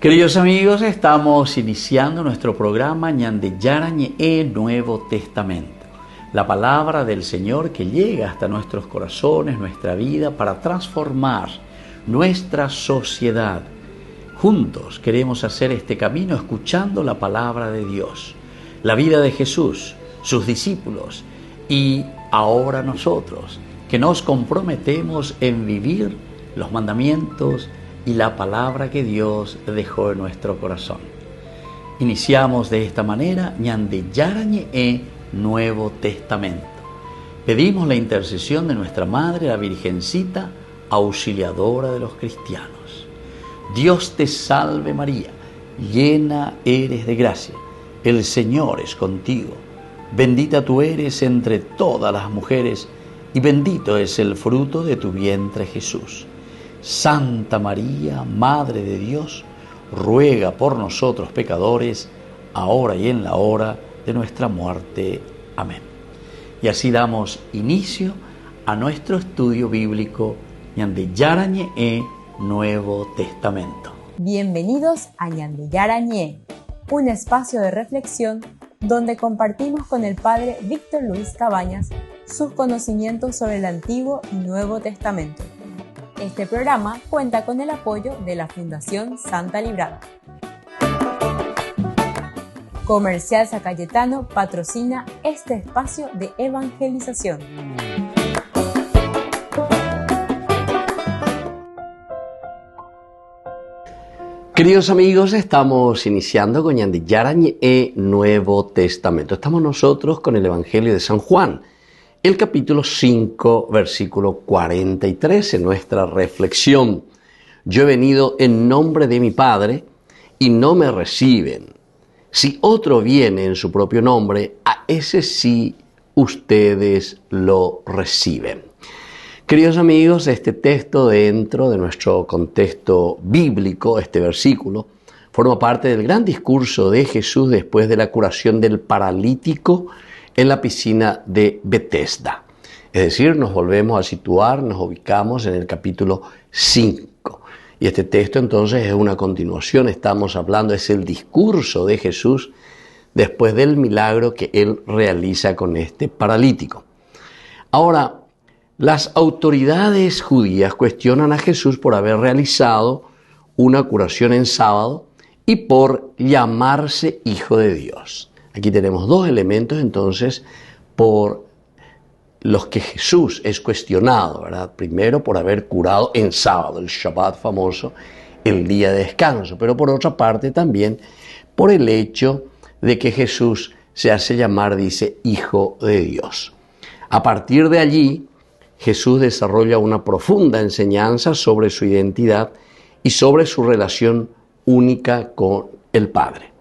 Queridos amigos, estamos iniciando nuestro programa Ñande Yarañe Nuevo Testamento. La palabra del Señor que llega hasta nuestros corazones, nuestra vida, para transformar nuestra sociedad. Juntos queremos hacer este camino escuchando la palabra de Dios, la vida de Jesús, sus discípulos y ahora nosotros, que nos comprometemos en vivir los mandamientos y la palabra que Dios dejó en nuestro corazón. Iniciamos de esta manera Ñande Yarañe Nuevo Testamento. Pedimos la intercesión de nuestra Madre, la Virgencita, auxiliadora de los cristianos. Dios te salve María, llena eres de gracia, el Señor es contigo. Bendita tú eres entre todas las mujeres y bendito es el fruto de tu vientre Jesús. Santa María, Madre de Dios, ruega por nosotros pecadores, ahora y en la hora de nuestra muerte. Amén. Y así damos inicio a nuestro estudio bíblico Ñande Yarañe Nuevo Testamento. Bienvenidos a Ñande Yarañe, un espacio de reflexión donde compartimos con el Padre Víctor Luis Cabañas sus conocimientos sobre el Antiguo y Nuevo Testamento. Este programa cuenta con el apoyo de la Fundación Santa Librada. Comercial San Cayetano patrocina este espacio de evangelización. Queridos amigos, estamos iniciando con Ñande Yarañe Nuevo Testamento. Estamos nosotros con el Evangelio de San Juan, el capítulo 5, versículo 43, en nuestra reflexión. Yo he venido en nombre de mi Padre y no me reciben. Si otro viene en su propio nombre, a ese sí ustedes lo reciben. Queridos amigos, este texto dentro de nuestro contexto bíblico, este versículo, forma parte del gran discurso de Jesús después de la curación del paralítico en la piscina de Betesda. Es decir, nos volvemos a situar, nos ubicamos en el capítulo 5. Y este texto entonces es una continuación, estamos hablando, es el discurso de Jesús después del milagro que él realiza con este paralítico. Ahora, las autoridades judías cuestionan a Jesús por haber realizado una curación en sábado y por llamarse Hijo de Dios. Aquí tenemos dos elementos entonces por los que Jesús es cuestionado, ¿verdad? Primero por haber curado en sábado, el Shabbat famoso, el día de descanso, pero por otra parte también por el hecho de que Jesús se hace llamar, dice, Hijo de Dios. A partir de allí, Jesús desarrolla una profunda enseñanza sobre su identidad y sobre su relación única con el Padre.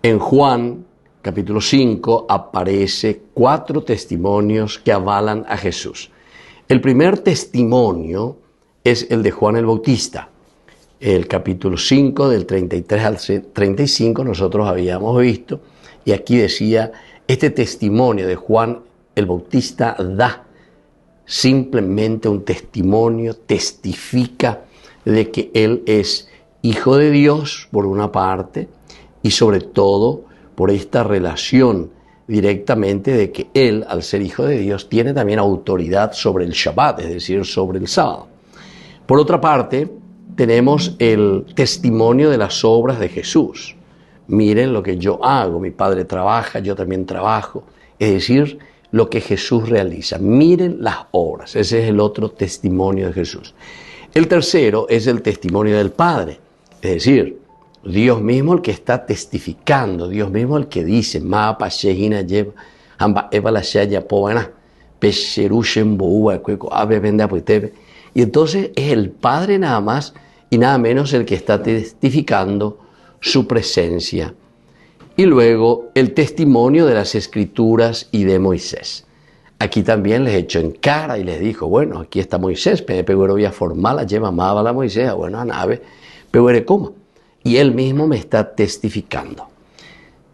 En Juan capítulo 5 aparece 4 testimonios que avalan a Jesús. El primer testimonio es el de Juan el Bautista. El capítulo 5 del 33 al 35 nosotros habíamos visto, y aquí decía, este testimonio de Juan el Bautista da simplemente un testimonio, testifica de que él es Hijo de Dios por una parte y sobre todo por esta relación directamente de que él, al ser Hijo de Dios, tiene también autoridad sobre el Shabbat, es decir, sobre el sábado. Por otra parte, tenemos el testimonio de las obras de Jesús. Miren lo que yo hago, mi Padre trabaja, yo también trabajo. Es decir, lo que Jesús realiza. Miren las obras. Ese es el otro testimonio de Jesús. El tercero es el testimonio del Padre. Es decir, Dios mismo el que está testificando, Dios mismo el que dice, Ma pashehina lleva, amba eva la shaya povana, pesherushen boua cueco ave venda puitebe. Y entonces es el Padre nada más y nada menos el que está testificando su presencia. Y luego el testimonio de las Escrituras y de Moisés. Aquí también les echó en cara y les dijo, bueno, aquí está Moisés, pero voy a formar, lleva amaba la Moisés, bueno, a nave, pero cómo. Y él mismo me está testificando.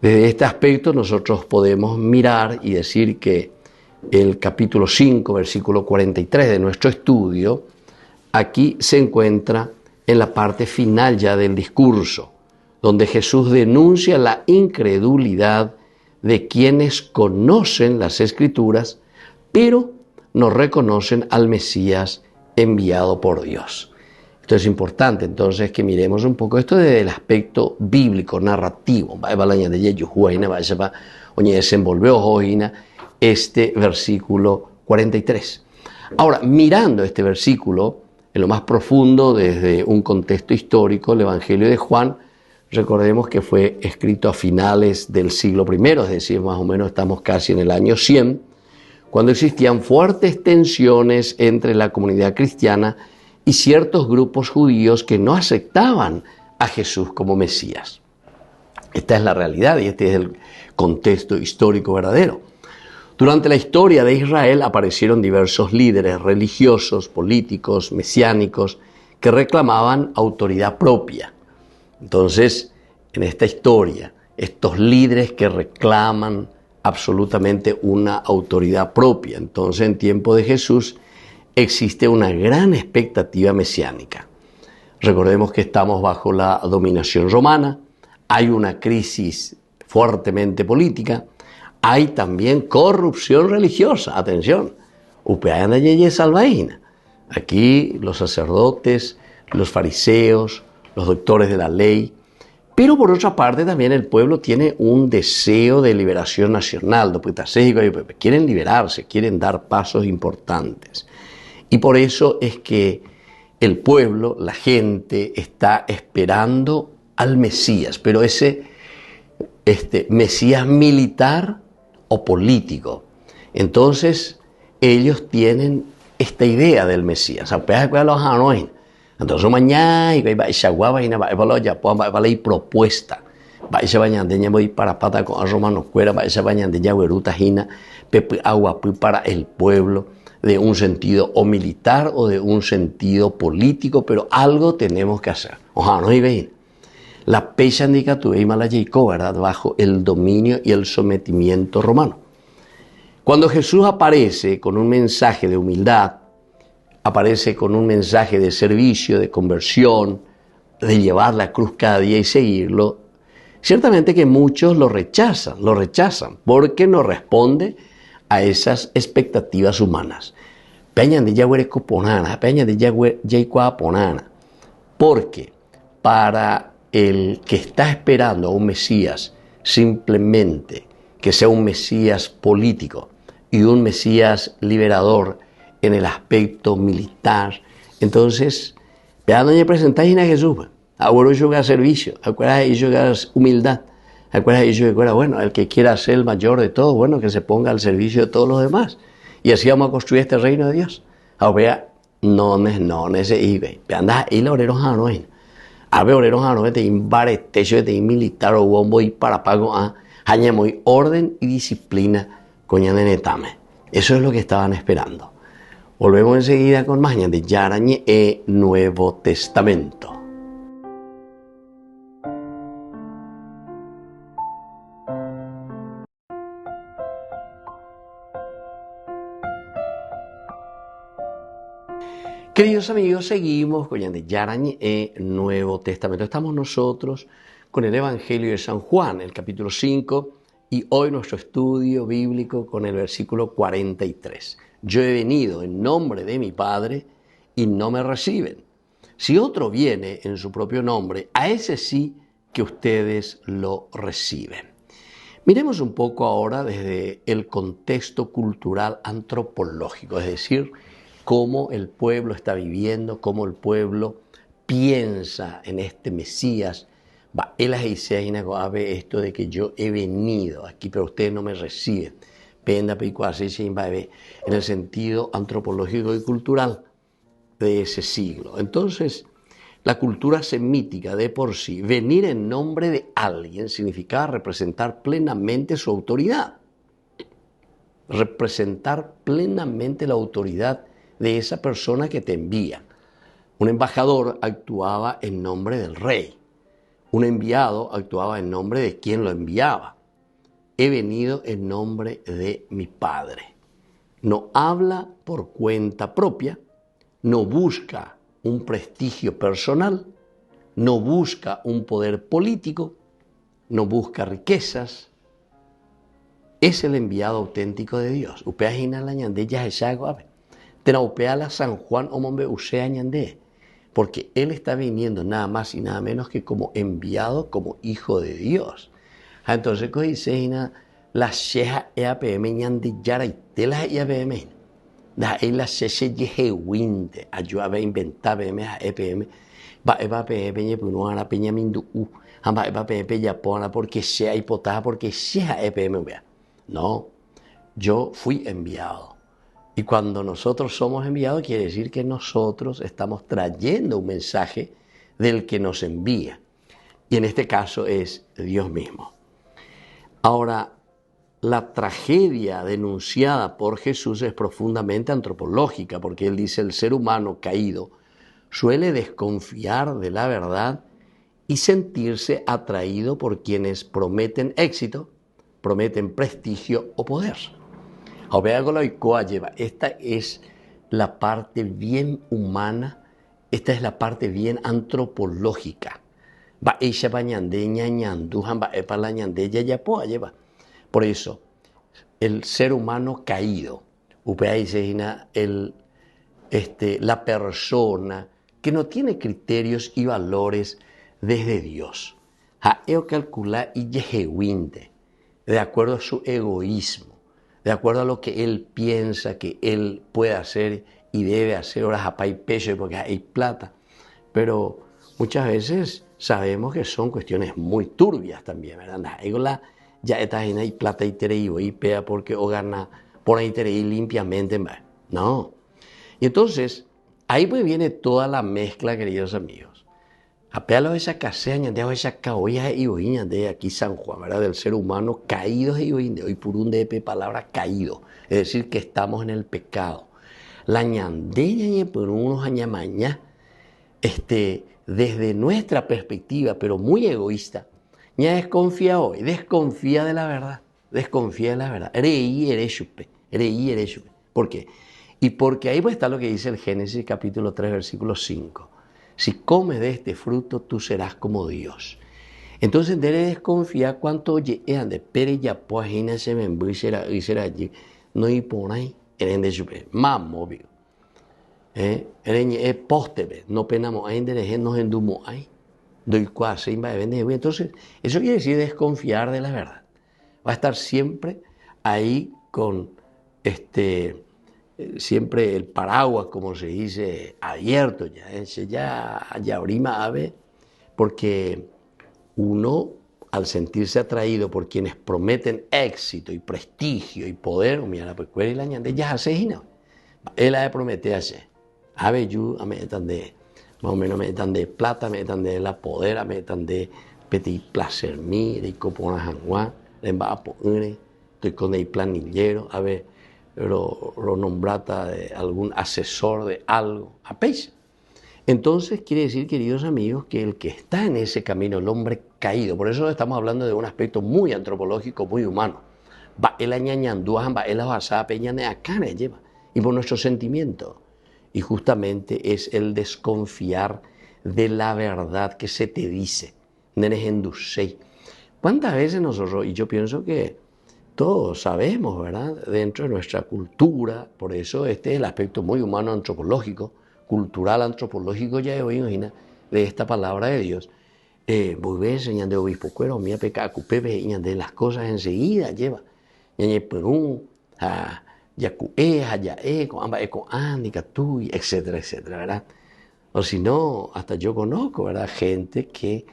Desde este aspecto nosotros podemos mirar y decir que el capítulo 5, versículo 43 de nuestro estudio, aquí se encuentra en la parte final ya del discurso, donde Jesús denuncia la incredulidad de quienes conocen las Escrituras, pero no reconocen al Mesías enviado por Dios. Esto es importante, entonces, que miremos un poco esto desde el aspecto bíblico, narrativo. Este versículo 43. Ahora, mirando este versículo, en lo más profundo, desde un contexto histórico, el Evangelio de Juan, recordemos que fue escrito a finales del siglo I, es decir, más o menos estamos casi en el año 100, cuando existían fuertes tensiones entre la comunidad cristiana y ciertos grupos judíos que no aceptaban a Jesús como Mesías. Esta es la realidad y este es el contexto histórico verdadero. Durante la historia de Israel aparecieron diversos líderes religiosos, políticos, mesiánicos, que reclamaban autoridad propia. Entonces, en esta historia, estos líderes que reclaman absolutamente una autoridad propia. Entonces, en tiempo de Jesús, existe una gran expectativa mesiánica. Recordemos que estamos bajo la dominación romana, hay una crisis fuertemente política, hay también corrupción religiosa. Atención, aquí los sacerdotes, los fariseos, los doctores de la ley, pero por otra parte también el pueblo tiene un deseo de liberación nacional, quieren liberarse, quieren dar pasos importantes. Y por eso es que el pueblo, la gente, está esperando al Mesías, pero ese Mesías militar o político. Entonces, ellos tienen esta idea del Mesías. Entonces, mañana va a propuesta. Para el pueblo, de un sentido o militar o de un sentido político, pero algo tenemos que hacer. La pecha ¿verdad? Bajo el dominio y el sometimiento romano. Cuando Jesús aparece con un mensaje de humildad, aparece con un mensaje de servicio, de conversión, de llevar la cruz cada día y seguirlo, ciertamente que muchos lo rechazan, porque no responde a esas expectativas humanas. Porque para el que está esperando a un Mesías, simplemente que sea un Mesías político y un Mesías liberador en el aspecto militar, entonces, vean donde presentáis a Jesús, ahora yo voy a servicio, ahora yo voy a humildad, ahora yo voy a, bueno, el que quiera ser el mayor de todos, bueno, que se ponga al servicio de todos los demás, y así vamos a construir este reino de Dios. Ahora, no, anda y los oreros anoen. Abe oreros anoen te invare techo de militar o bombo y para pago a hañamoy orden y disciplina coñanenetame. Eso es lo que estaban esperando. Volvemos enseguida con más de Yarañe e Nuevo Testamento. Queridos amigos, seguimos con Yarañe e Nuevo Testamento. Estamos nosotros con el Evangelio de San Juan, el capítulo 5, y hoy nuestro estudio bíblico con el versículo 43. Yo he venido en nombre de mi Padre y no me reciben. Si otro viene en su propio nombre, a ese sí que ustedes lo reciben. Miremos un poco ahora desde el contexto cultural antropológico, es decir, cómo el pueblo está viviendo, cómo el pueblo piensa en este Mesías. Él esto de que yo he venido aquí, pero ustedes no me reciben. En el sentido antropológico y cultural de ese siglo. Entonces, la cultura semítica de por sí, venir en nombre de alguien significaba representar plenamente su autoridad. Representar plenamente la autoridad de esa persona que te envía. Un embajador actuaba en nombre del rey. Un enviado actuaba en nombre de quien lo enviaba. He venido en nombre de mi Padre. No habla por cuenta propia, no busca un prestigio personal, no busca un poder político, no busca riquezas. Es el enviado auténtico de Dios. Upea hina la ñande ya es algo. Tena upea la San Juan o mombe usea ñande. Porque Él está viniendo nada más y nada menos que como enviado, como hijo de Dios. Entonces, ¿qué dice la sheja EAPM ñande yara y tela EAPM? Da él la sheche yehe winde, ayuda a inventar BM a EPM. Va eva PM ñe punuara peña mindu u. Amba eva PM ya pona porque sea hipotada porque sea EPM vea. No, yo fui enviado. Y cuando nosotros somos enviados, quiere decir que nosotros estamos trayendo un mensaje del que nos envía. Y en este caso es Dios mismo. Ahora, la tragedia denunciada por Jesús es profundamente antropológica, porque él dice el ser humano caído suele desconfiar de la verdad y sentirse atraído por quienes prometen éxito, prometen prestigio o poder. Esta es la parte bien humana, esta es la parte bien antropológica. Por eso, el ser humano caído, la persona que no tiene criterios y valores desde Dios, de acuerdo a su egoísmo, de acuerdo a lo que él piensa que él puede hacer y debe hacer, horas a pay pecho porque hay plata. Pero muchas veces sabemos que son cuestiones muy turbias también, ¿verdad? Ya está en ahí plata y tereivo y pea porque o gana por ahí tereí limpiamente. No. Y entonces, ahí pues viene toda la mezcla, queridos amigos. Apelo a esa caseña de esa caoya y oíña de aquí San Juan, ¿verdad? Del ser humano caídos y oíña, hoy por un de palabra caído, es decir, que estamos en el pecado. La ñandeña y por unos añamaña, desde nuestra perspectiva, pero muy egoísta, ya desconfía hoy, desconfía de la verdad, desconfía de la verdad. ¿Por qué? Y porque ahí pues está lo que dice el Génesis capítulo 3, versículo 5. Si comes de este fruto, tú serás como Dios. Entonces debe desconfiar cuánto llegan de pere ya pues se me embuisera allí. No hay por ahí, en de chupe, más móvil. Póstebe, no penamos ahí, nos endumo ahí. Entonces, eso quiere decir desconfiar de la verdad. Va a estar siempre ahí con siempre el paraguas, como se dice, abierto ya orima ave, porque uno, al sentirse atraído por quienes prometen éxito y prestigio y poder, mira, pues cuál es la ñande, ya asesina. Él ha de prometer hacer. Ave yu, a metan de, más o menos metan de plata, metan de la poder, metan de petit placer mi, de copona janguá, de va a poner, estoy con el planillero, a ver, lo nombrata de algún asesor de algo, a peixe. Entonces quiere decir, queridos amigos, que el que está en ese camino, el hombre caído, por eso estamos hablando de un aspecto muy antropológico, muy humano, va el añañandúa, va el basada peña de acá, lleva, y por nuestro sentimiento. Y justamente es el desconfiar de la verdad que se te dice. ¿Cuántas veces nosotros, y yo pienso que todos sabemos, ¿verdad? Dentro de nuestra cultura, por eso este es el aspecto muy humano antropológico, cultural antropológico, ya hoy imagina, de esta palabra de Dios. Voy a ver, señal de obispo cuero, mía peca, cupepe, de las cosas enseguida lleva. Ñañe perú, yacué, hayaé, con amba eco ánica, tuy, etcétera, etcétera, ¿verdad? O si no, hasta yo conozco, ¿verdad? Gente que,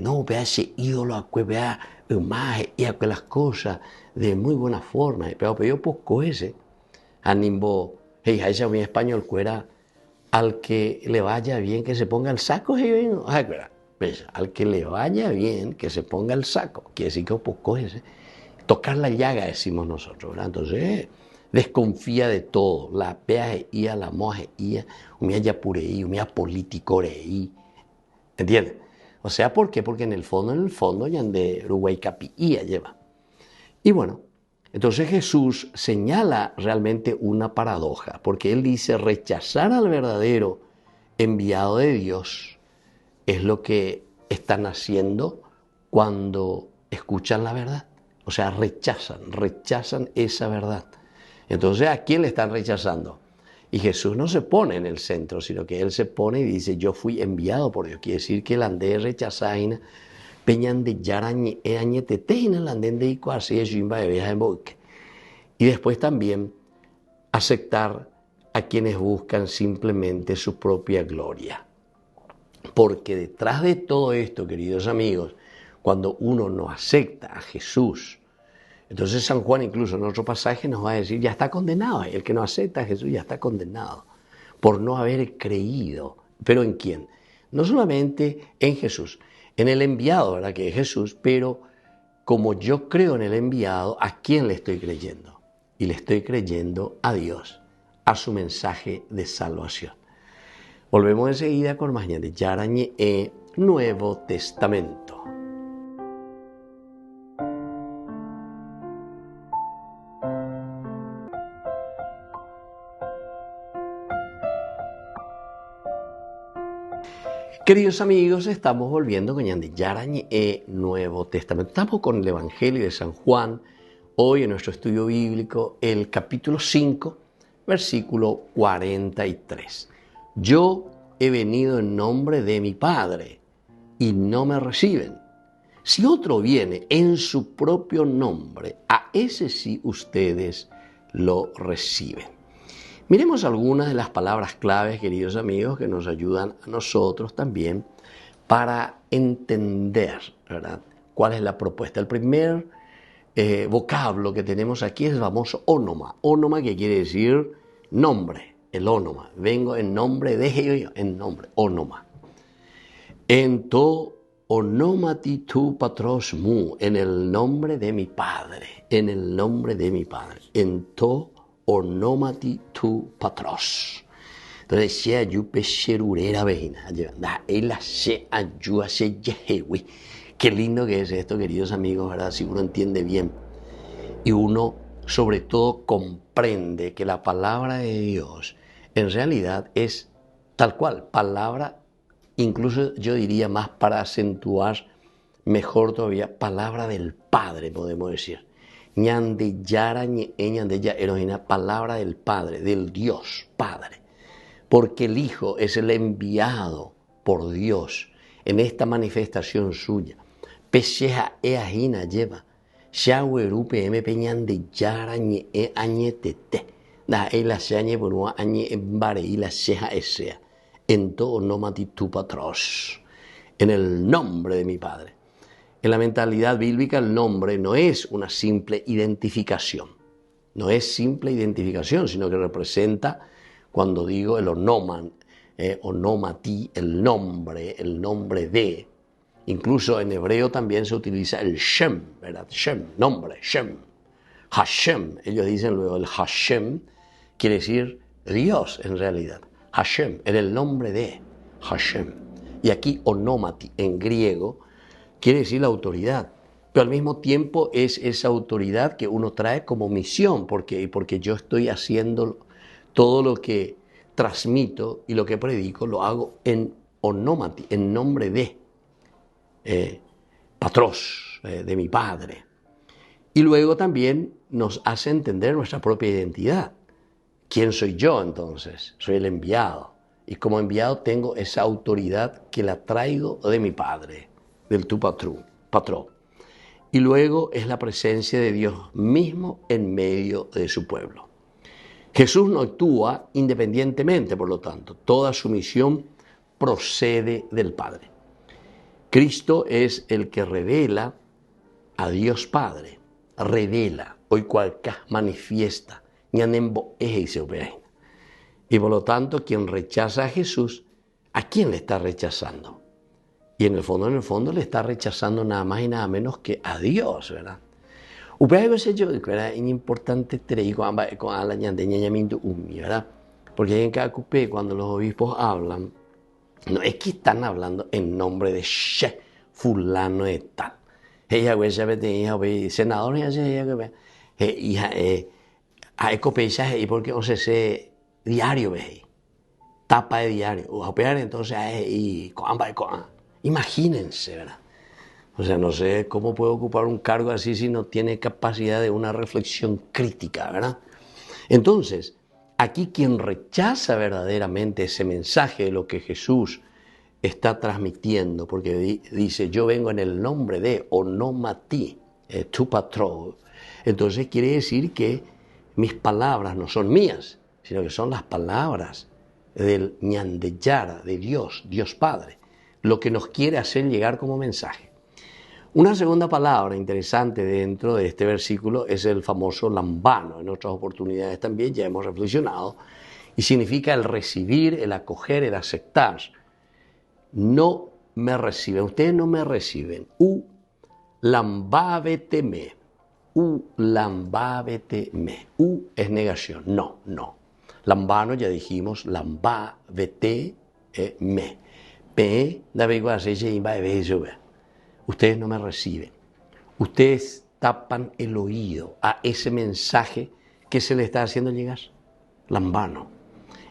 no, vea ese ídolo, vea imagen y las cosas de muy buena forma, pero yo poco ese, animbo, hey, ese mi español cuera, al que le vaya bien que se ponga el saco, pues, al que le vaya bien que se ponga el saco, quiere decir que poco ese, tocar la llaga decimos nosotros, ¿verdad? Entonces, desconfía de todo, la peajeía, la mojeía, umia yapureí, umia politicoreí, ¿entiendes? O sea, ¿por qué? Porque en el fondo, ya de Uruguay capilla lleva. Y bueno, entonces Jesús señala realmente una paradoja, porque él dice rechazar al verdadero enviado de Dios es lo que están haciendo cuando escuchan la verdad. O sea, rechazan esa verdad. Entonces, ¿a quién le están rechazando? Y Jesús no se pone en el centro, sino que Él se pone y dice, yo fui enviado por Dios. Quiere decir que el andé rechazaina, peñan de yarañe, añeteteina, el andén de icuarse, y jimba de vieja en boque. Y después también aceptar a quienes buscan simplemente su propia gloria. Porque detrás de todo esto, queridos amigos, cuando uno no acepta a Jesús, entonces San Juan incluso en otro pasaje nos va a decir, ya está condenado. El que no acepta a Jesús ya está condenado por no haber creído. ¿Pero en quién? No solamente en Jesús, en el enviado, ¿verdad? Que es Jesús, pero como yo creo en el enviado, ¿a quién le estoy creyendo? Y le estoy creyendo a Dios, a su mensaje de salvación. Volvemos enseguida con más de Yarañe Nuevo Testamento. Queridos amigos, estamos volviendo con Yarañe Nuevo Testamento. Estamos con el Evangelio de San Juan, hoy en nuestro estudio bíblico, el capítulo 5, versículo 43. Yo he venido en nombre de mi Padre y no me reciben. Si otro viene en su propio nombre, a ese sí ustedes lo reciben. Miremos algunas de las palabras claves, queridos amigos, que nos ayudan a nosotros también para entender, ¿verdad?, cuál es la propuesta. El primer vocablo que tenemos aquí es el famoso ónoma. Ónoma, que quiere decir nombre, el ónoma. Vengo en nombre de, en nombre, ónoma. En to onomati tu patros mu, en el nombre de mi Padre, en el nombre de mi Padre. En to onomati tu patros. Entonces, se ayupe sherurera vejina. Se ayuda se yehewi. Qué lindo que es esto, queridos amigos, ¿verdad? Si uno entiende bien y uno, sobre todo, comprende que la palabra de Dios en realidad es tal cual, palabra, incluso yo diría más para acentuar mejor todavía, palabra del Padre, podemos decir. Ñandeyara ñandeya erohina, palabra del Padre, del Dios Padre. Porque el Hijo es el enviado por Dios en esta manifestación suya. Pesheja eajina lleva, shawerupe m peñandeyara ñe añetete, da ela shañe bonua añe embare y la sheja esea, en todo nomati tu patros, en el nombre de mi Padre. En la mentalidad bíblica el nombre no es una simple identificación, no es simple identificación, sino que representa, cuando digo el onoman, onomati, el nombre de. Incluso en hebreo también se utiliza el Shem, ¿verdad? Shem, nombre, Shem. Hashem, ellos dicen luego el Hashem, quiere decir Dios en realidad. Hashem, en el nombre de Hashem. Y aquí onomati, en griego, quiere decir la autoridad, pero al mismo tiempo es esa autoridad que uno trae como misión, porque yo estoy haciendo todo lo que transmito y lo que predico, lo hago en onomati, en nombre de patros, de mi Padre. Y luego también nos hace entender nuestra propia identidad. ¿Quién soy yo entonces? Soy el enviado. Y como enviado tengo esa autoridad que la traigo de mi Padre, del tu patrón. Y luego es la presencia de Dios mismo en medio de su pueblo. Jesús no actúa independientemente, por lo tanto, toda su misión procede del Padre. Cristo es el que revela a Dios Padre, revela, hoy cualca manifiesta, y por lo tanto, quien rechaza a Jesús, ¿a quién le está rechazando? Y en el fondo le está rechazando nada más y nada menos que a Dios, ¿verdad? Es importante con la ¿verdad? Porque en cada cupé, cuando los obispos hablan, no es que están hablando en nombre de She, fulano de tal. Senador, hija, porque diario, tapa de diario. Entonces, imagínense, ¿verdad? O sea, no sé cómo puede ocupar un cargo así si no tiene capacidad de una reflexión crítica, ¿verdad? Entonces, aquí quien rechaza verdaderamente ese mensaje de lo que Jesús está transmitiendo, porque dice, yo vengo en el nombre de onomati, tu patrón. Entonces quiere decir que mis palabras no son mías, sino que son las palabras del Ñande Yara, de Dios, Dios Padre, lo que nos quiere hacer llegar como mensaje. Una segunda palabra interesante dentro de este versículo es el famoso lambano. En otras oportunidades también ya hemos reflexionado, y significa el recibir, el acoger, el aceptar. No me reciben, ustedes no me reciben. Lambáveteme. Lambáveteme. Es negación. No. Lambano ya dijimos, lambávete me. P, ustedes no me reciben. Ustedes tapan el oído a ese mensaje que se le está haciendo llegar. Lambano.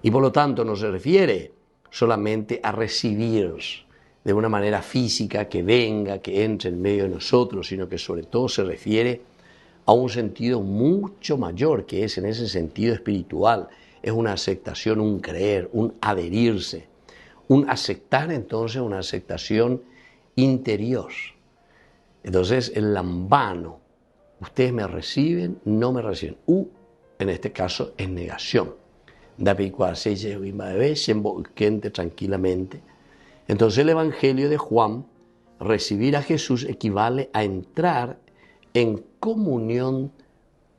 Y por lo tanto no se refiere solamente a recibir de una manera física, que venga, que entre en medio de nosotros, sino que sobre todo se refiere a un sentido mucho mayor, que es en ese sentido espiritual. Es una aceptación, un creer, un adherirse, un aceptar, entonces una aceptación interior. Entonces el lambano, ustedes me reciben, no me reciben. En este caso es negación. Tranquilamente. Entonces el Evangelio de Juan, recibir a Jesús equivale a entrar en comunión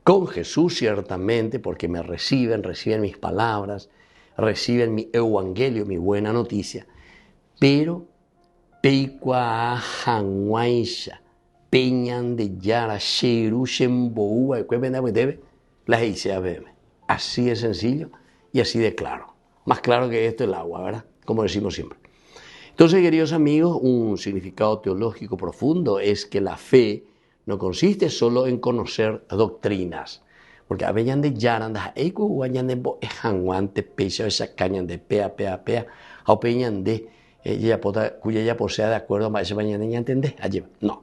con Jesús, ciertamente, porque me reciben mis palabras, reciben mi evangelio, mi buena noticia, pero peikua hanwaisha, peñan de yara, sherushen boua, las hice así de sencillo y así de claro. Más claro que esto el agua, ¿verdad? Como decimos siempre. Entonces, queridos amigos, un significado teológico profundo es que la fe no consiste solo en conocer doctrinas, porque a veces de yarandas, hanguante, pecha, esa cañan de pea, a peñan de cuya ya posea de acuerdo a ese mañana ya entendés, allí no,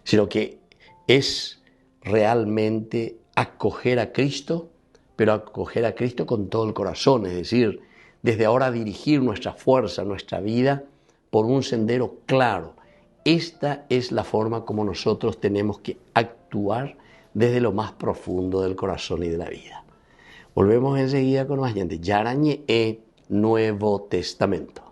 sino que es realmente acoger a Cristo, pero acoger a Cristo con todo el corazón, es decir, desde ahora dirigir nuestra fuerza, nuestra vida por un sendero claro. Esta es la forma como nosotros tenemos que actuar desde lo más profundo del corazón y de la vida. Volvemos enseguida con más gente. Yarañe Nuevo Testamento.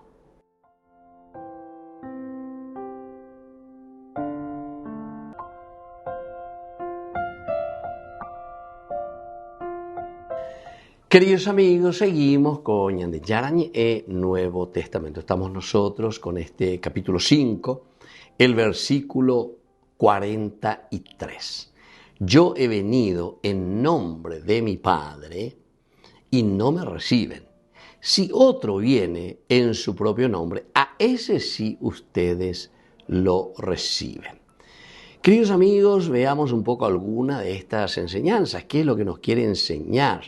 Queridos amigos, seguimos con Ñande Yarañe Nuevo Testamento. Estamos nosotros con este capítulo 5, el versículo 43. Yo he venido en nombre de mi Padre y no me reciben. Si otro viene en su propio nombre, a ese sí ustedes lo reciben. Queridos amigos, veamos un poco alguna de estas enseñanzas. ¿Qué es lo que nos quiere enseñar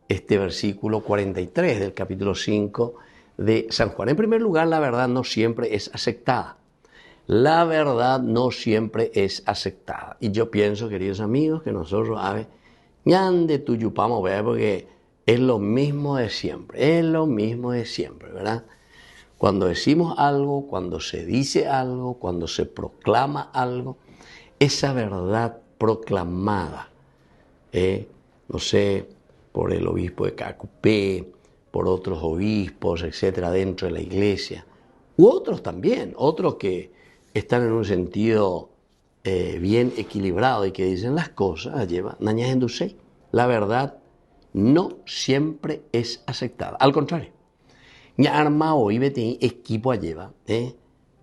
este versículo 43 del capítulo 5 de San Juan? En primer lugar, la verdad no siempre es aceptada. La verdad no siempre es aceptada. Y yo pienso, queridos amigos, que nosotros, ñande tuyupamos, porque es lo mismo de siempre, ¿verdad? Cuando decimos algo, cuando se dice algo, cuando se proclama algo, esa verdad proclamada, no sé, por el obispo de Cacupé, por otros obispos, etcétera, dentro de la iglesia, u otros también, otros que están en un sentido bien equilibrado y que dicen las cosas, la verdad no siempre es aceptada. Al contrario, ya arma hoy vete equipo lleva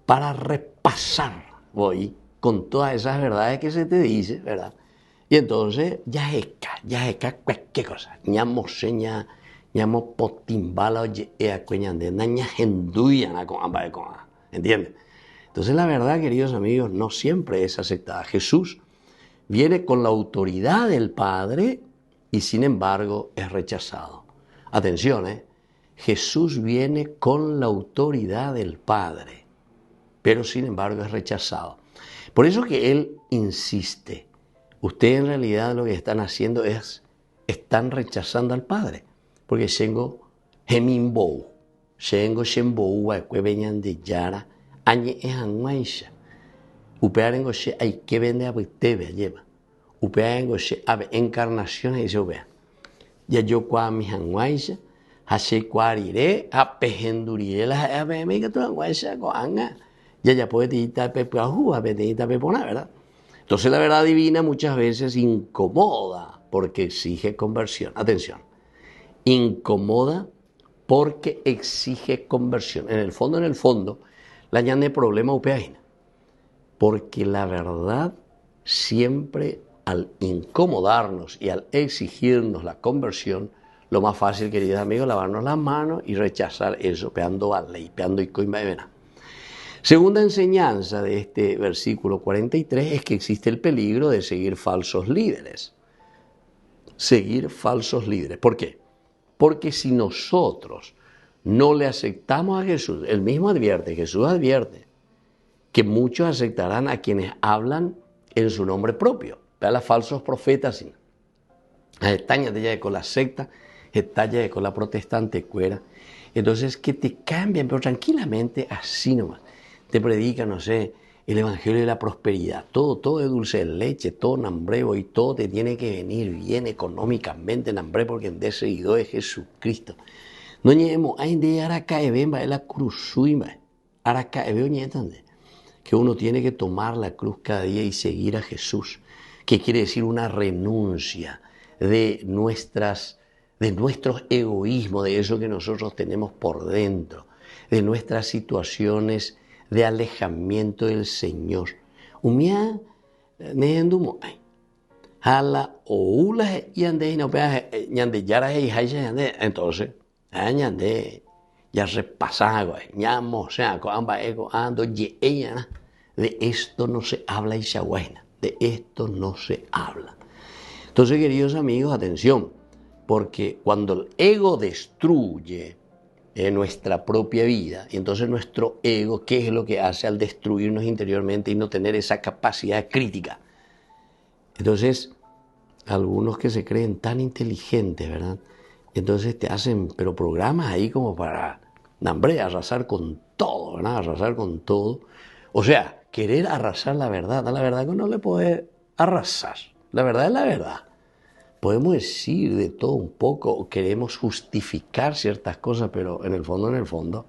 para repasar hoy con todas esas verdades que se te dice, ¿verdad? Y entonces ya es cualquier cosa, ñamo seña, ñamo potimbala oye acueñande, naña genduya con amba de coa, ¿entiendes? Entonces la verdad, queridos amigos, no siempre es aceptada. Jesús viene con la autoridad del Padre y sin embargo es rechazado. Atención, Jesús viene con la autoridad del Padre, pero sin embargo es rechazado. Por eso que Él insiste. Ustedes en realidad lo que están haciendo están rechazando al Padre. Porque Shengo Hemimbou, Shengo Shembou, Veñan de Yara, Añe es Anguaisha. Upearengo se hay que vender a Pitebe, lleva. Upearengo se ave encarnaciones y se vea. Ya yo qua mi Anguaisha, Hashe Quarire, a Pejendurie, la ave mega tu Anguaisha, Goanga. Ya puede ir Pepajú, a Petita Pepona, ¿verdad? Entonces la verdad divina muchas veces incomoda porque exige conversión. Atención, incomoda porque exige conversión. En el fondo, la ñande problema upeaina. Porque la verdad siempre al incomodarnos y al exigirnos la conversión, lo más fácil, queridos amigos, lavarnos las manos y rechazar eso, peando a ley, peando y coima de vena. Segunda enseñanza de este versículo 43 es que existe el peligro de seguir falsos líderes. Seguir falsos líderes. ¿Por qué? Porque si nosotros no le aceptamos a Jesús, él mismo advierte, Jesús advierte, que muchos aceptarán a quienes hablan en su nombre propio. Vean los falsos profetas. Están ya con la secta, están ya con la protestante cuera. Entonces, que te cambian, pero tranquilamente, así nomás. Te predican, no sé, el evangelio de la prosperidad. Todo es dulce de leche, todo nambreo y todo te tiene que venir bien económicamente, nambreo, porque en de seguidor es Jesucristo. No lleguemos a de Aracaebe, va la cruz, Aracaebe, oye, que uno tiene que tomar la cruz cada día y seguir a Jesús, que quiere decir una renuncia de nuestros egoísmos, de eso que nosotros tenemos por dentro, de nuestras situaciones de alejamiento del Señor. Umia nehendumo hala oula yande no pea ñande yara y haya yande, entonces ñande ya repasaba ñamo o sea con amba ego ando ye ella de esto no se habla y se de esto no se habla. Entonces, queridos amigos, atención, porque cuando el ego destruye nuestra propia vida, y entonces nuestro ego, ¿qué es lo que hace al destruirnos interiormente y no tener esa capacidad crítica? Entonces, algunos que se creen tan inteligentes, ¿verdad? Entonces te hacen, pero programas ahí como para, hombre, arrasar con todo, ¿verdad? Arrasar con todo. O sea, querer arrasar la verdad. A la verdad que no le puede arrasar. La verdad es la verdad. Podemos decir de todo un poco, o queremos justificar ciertas cosas, pero en el fondo,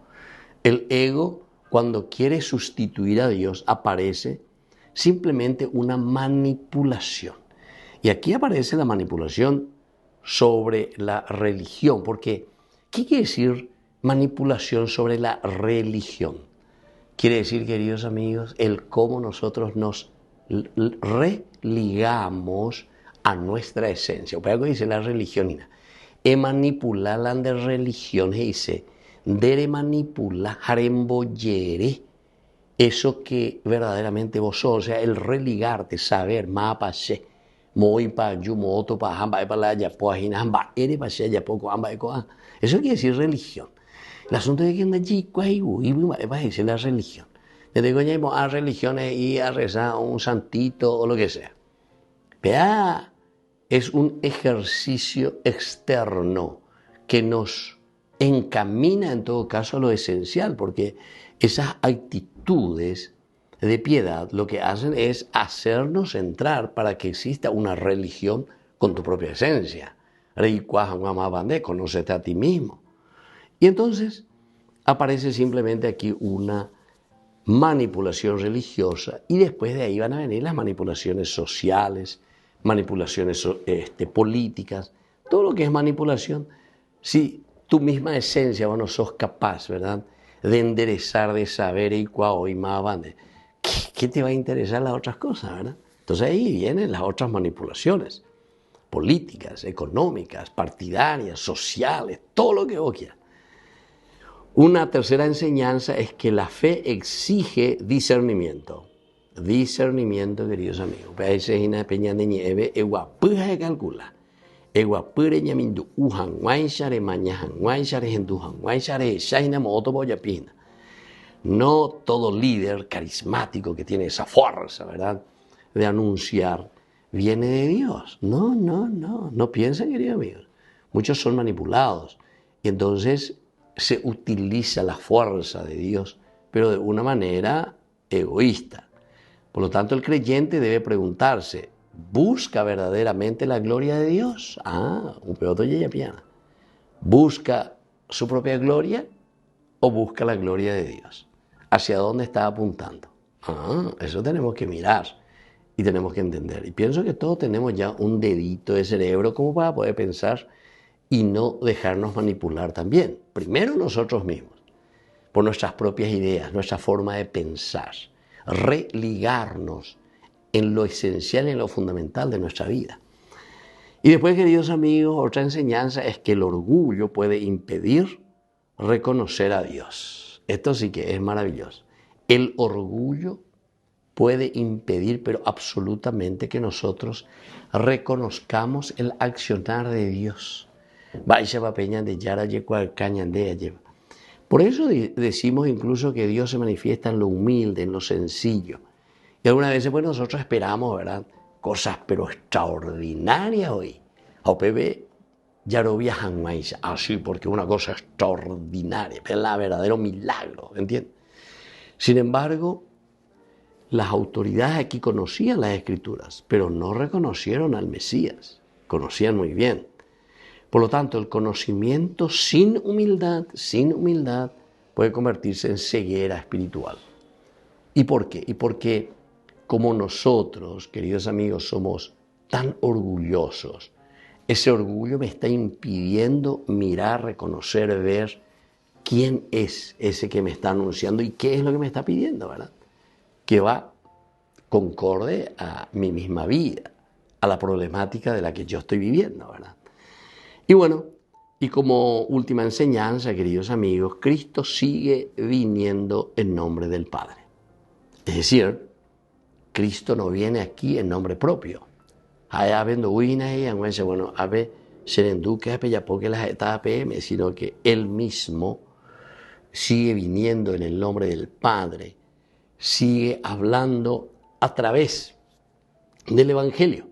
el ego, cuando quiere sustituir a Dios, aparece simplemente una manipulación. Y aquí aparece la manipulación sobre la religión, porque ¿qué quiere decir manipulación sobre la religión? Quiere decir, queridos amigos, el cómo nosotros nos religamos a nuestra esencia. O algo dice la religión, e manipular de religión, dice, dere manipular, haremboyere, eso que verdaderamente vos sos, o sea, el religarte, saber, mapa, se, moi pa, yumo, otro pa, hamba, la ya, poajina, hamba, ere pa, se, ya, poco, hamba, eco, eso quiere decir religión. El asunto de que anda allí, va a decir la religión. Le digo, ya, a religiones y a rezar a un santito o lo que sea. Vea, es un ejercicio externo que nos encamina en todo caso a lo esencial, porque esas actitudes de piedad lo que hacen es hacernos entrar para que exista una religión con tu propia esencia. Conócete a ti mismo. Y entonces aparece simplemente aquí una manipulación religiosa y después de ahí van a venir las manipulaciones sociales, manipulaciones políticas, todo lo que es manipulación. Si tu misma esencia vos no sos capaz, ¿verdad?, de enderezar, de saber y cuá y más bande, ¿qué te va a interesar las otras cosas, verdad? Entonces ahí vienen las otras manipulaciones políticas, económicas, partidarias, sociales, todo lo que vos quieras. Una tercera enseñanza es que la fe exige discernimiento. Discernimiento, queridos amigos. Ese es una peña de nieve, calcula. Eguapure ñamindu uhan guayshare mañahan guayshare genduhan guayshare shaina moto boyapina. No todo líder carismático que tiene esa fuerza, ¿verdad?, de anunciar, viene de Dios. No piensen, queridos amigos. Muchos son manipulados y entonces se utiliza la fuerza de Dios, pero de una manera egoísta. Por lo tanto, el creyente debe preguntarse, ¿busca verdaderamente la gloria de Dios? Un peoto piana. ¿Busca su propia gloria o busca la gloria de Dios? ¿Hacia dónde está apuntando? Eso tenemos que mirar y tenemos que entender. Y pienso que todos tenemos ya un dedito de cerebro como para poder pensar y no dejarnos manipular también. Primero nosotros mismos, por nuestras propias ideas, nuestra forma de pensar, religarnos en lo esencial y en lo fundamental de nuestra vida. Y después, queridos amigos, otra enseñanza es que el orgullo puede impedir reconocer a Dios. Esto sí que es maravilloso. El orgullo puede impedir, pero absolutamente, que nosotros reconozcamos el accionar de Dios. Por eso decimos incluso que Dios se manifiesta en lo humilde, en lo sencillo. Y algunas veces pues nosotros esperamos, ¿verdad?, cosas pero extraordinarias hoy. OPB ya no viajan más así porque es una cosa extraordinaria, es el verdadero milagro, ¿entiendes? Sin embargo, las autoridades aquí conocían las Escrituras, pero no reconocieron al Mesías, conocían muy bien. Por lo tanto, el conocimiento sin humildad, puede convertirse en ceguera espiritual. ¿Y por qué? Y porque como nosotros, queridos amigos, somos tan orgullosos, ese orgullo me está impidiendo mirar, reconocer, ver quién es ese que me está anunciando y qué es lo que me está pidiendo, ¿verdad? Que va concorde a mi misma vida, a la problemática de la que yo estoy viviendo, ¿verdad? Y bueno, y como última enseñanza, queridos amigos, Cristo sigue viniendo en nombre del Padre. Es decir, Cristo no viene aquí en nombre propio. Sino que Él mismo sigue viniendo en el nombre del Padre, sigue hablando a través del Evangelio.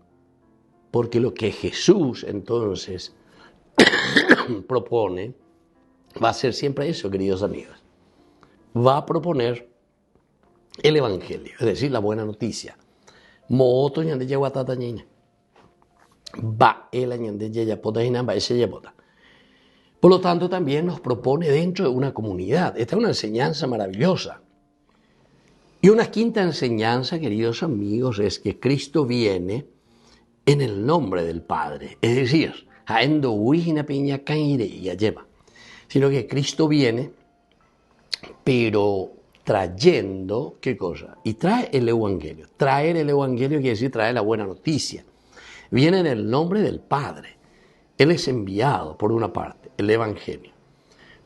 Porque lo que Jesús entonces propone va a ser siempre eso, queridos amigos. Va a proponer el Evangelio, es decir, la buena noticia. Por lo tanto, también nos propone dentro de una comunidad. Esta es una enseñanza maravillosa. Y una quinta enseñanza, queridos amigos, es que Cristo viene en el nombre del Padre. Es decir, sino que Cristo viene, pero trayendo, ¿qué cosa? Y trae el Evangelio. Traer el Evangelio quiere decir traer la buena noticia. Viene en el nombre del Padre. Él es enviado, por una parte, el Evangelio.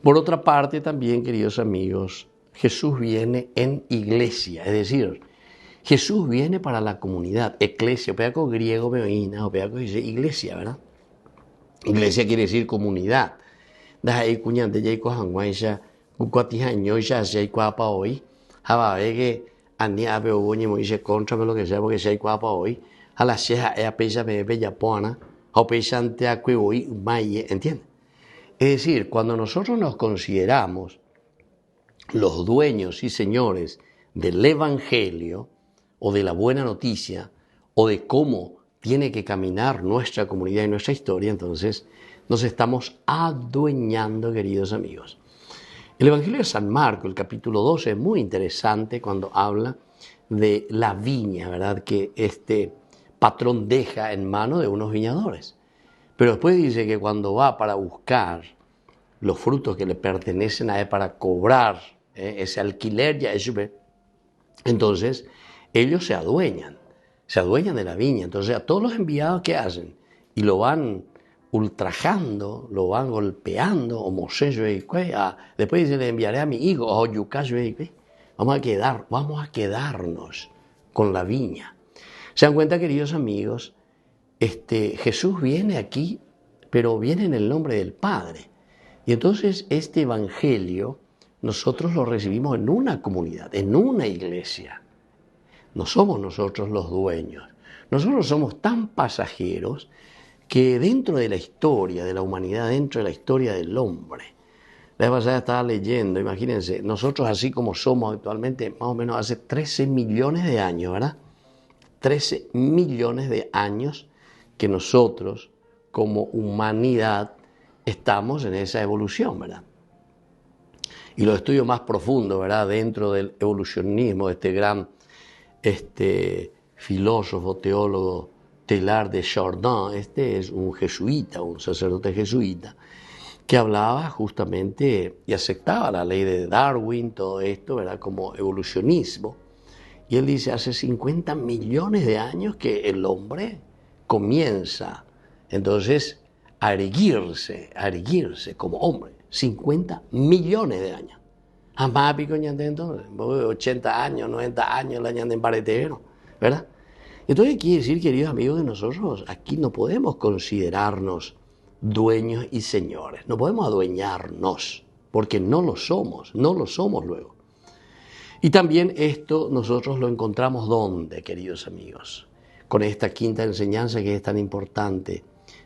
Por otra parte, también, queridos amigos, Jesús viene en iglesia, es decir, Jesús viene para la comunidad, eclesia, pedaco griego, meoína, o pedaco dice iglesia, ¿verdad? Iglesia quiere decir comunidad. Ahí cuñante ya cojanguaisha, cuatijañoisha, si hay cuapa hoy, que ani abe oboñe moise contra lo que sea, porque si hay cuapa hoy, a la sheja e apeja me bella pona, o pesante a que hoy maye, ¿entiendes? Es decir, cuando nosotros nos consideramos los dueños y señores del Evangelio, o de la buena noticia, o de cómo tiene que caminar nuestra comunidad y nuestra historia, entonces nos estamos adueñando, queridos amigos. El Evangelio de San Marcos, el capítulo 12, es muy interesante cuando habla de la viña, ¿verdad?, que este patrón deja en manos de unos viñadores. Pero después dice que cuando va para buscar los frutos que le pertenecen a él, para cobrar ese alquiler, ya eso, entonces ellos se adueñan de la viña. Entonces a todos los enviados que hacen y lo van ultrajando, lo van golpeando, o Moisés, después dice, le enviaré a mi hijo, o Yucas, vamos a quedarnos con la viña. ¿Se dan cuenta, queridos amigos? Jesús viene aquí, pero viene en el nombre del Padre. Y entonces este evangelio nosotros lo recibimos en una comunidad, en una iglesia. No somos nosotros los dueños. Nosotros somos tan pasajeros que dentro de la historia de la humanidad, dentro de la historia del hombre, la vez pasada estaba leyendo, imagínense, nosotros así como somos actualmente, más o menos hace 13 millones de años, ¿verdad? 13 millones de años que nosotros como humanidad estamos en esa evolución, ¿verdad? Y los estudios más profundos, ¿verdad? Dentro del evolucionismo, este gran filósofo, teólogo Teilhard de Chardin, es un jesuita, un sacerdote jesuita, que hablaba justamente y aceptaba la ley de Darwin, todo esto, ¿verdad? Como evolucionismo. Y él dice, hace 50 millones de años que el hombre comienza, entonces, a erguirse como hombre. 50 millones de años. Jamás pico ñande entonces, 80 años, 90 años la ñande en paretero, ¿verdad? Entonces quiere decir, queridos amigos, que nosotros aquí no podemos considerarnos dueños y señores, no podemos adueñarnos, porque no lo somos luego. Y también esto nosotros lo encontramos ¿dónde, queridos amigos? Con esta quinta enseñanza que es tan importante,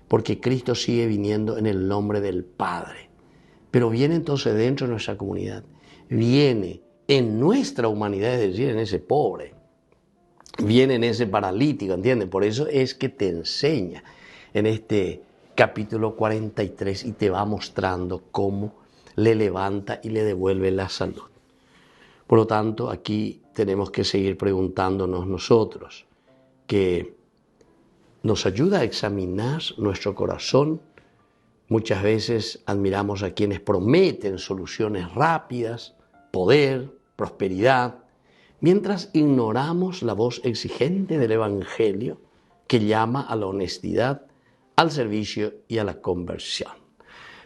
porque Cristo sigue viniendo en el nombre del Padre. Pero viene entonces dentro de nuestra comunidad, viene en nuestra humanidad, es decir, en ese pobre, viene en ese paralítico, ¿entienden? Por eso es que te enseña en este capítulo 43 y te va mostrando cómo le levanta y le devuelve la salud. Por lo tanto, aquí tenemos que seguir preguntándonos nosotros, que nos ayuda a examinar nuestro corazón. Muchas veces admiramos a quienes prometen soluciones rápidas, poder, prosperidad, mientras ignoramos la voz exigente del Evangelio que llama a la honestidad, al servicio y a la conversión.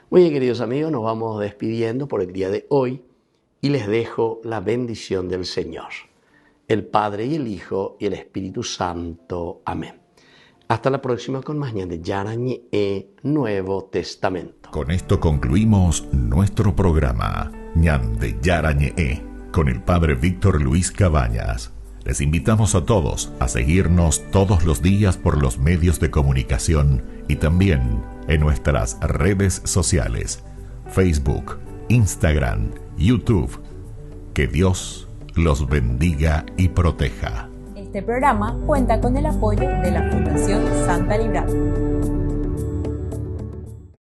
Muy bien, queridos amigos, nos vamos despidiendo por el día de hoy y les dejo la bendición del Señor, el Padre y el Hijo y el Espíritu Santo. Amén. Hasta la próxima con más ñande Yarañe Nuevo Testamento. Con esto concluimos nuestro programa ñande Yarañe con el Padre Víctor Luis Cabañas. Les invitamos a todos a seguirnos todos los días por los medios de comunicación y también en nuestras redes sociales, Facebook, Instagram, YouTube. Que Dios los bendiga y proteja. Este programa cuenta con el apoyo de la Fundación Santa Librada.